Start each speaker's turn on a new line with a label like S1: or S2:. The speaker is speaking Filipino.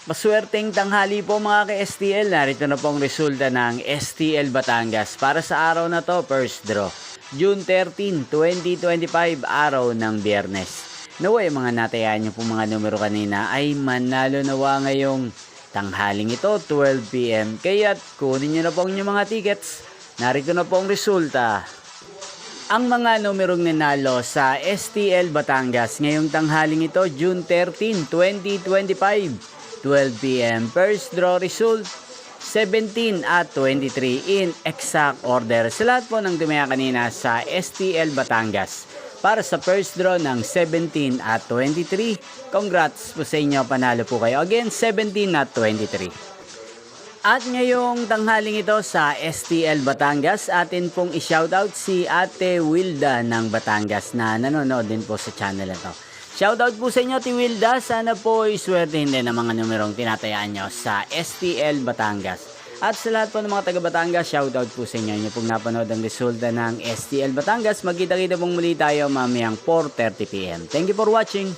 S1: Maswerteng tanghali po mga ka-STL. Narito na pong resulta ng STL Batangas para sa araw na to, first draw. June 13, 2025, araw ng Biyernes. Naway mga natayaan nyo pong mga numero kanina ay manalo nawa ngayong tanghaling ito, 12 PM. Kaya't kunin nyo na pong inyong mga tickets. Narito na pong resulta. Ang mga numerong nanalo sa STL Batangas ngayong tanghaling ito, June 13, 2025. 12 PM. First draw result, 17 at 23 in exact order. Sa lahat po ng dumaya kanina sa STL Batangas. Para sa first draw ng 17 at 23, congrats po sa inyo, panalo po kayo. Again, 17 at 23. At ngayong tanghaling ito sa STL Batangas, atin pong i-shoutout si Ate Wilda ng Batangas na nanonood din po sa channel ito. Shoutout po sa inyo, Ate Wilda. Sana po iswertehin din ang mga numerong tinatayaan nyo sa STL Batangas. At sa lahat po ng mga taga Batangas, shoutout po sa inyo. Inyo pong napanood ang resulta ng STL Batangas. Magkita-kita pong muli tayo mamayang 4:30 PM. Thank you for watching.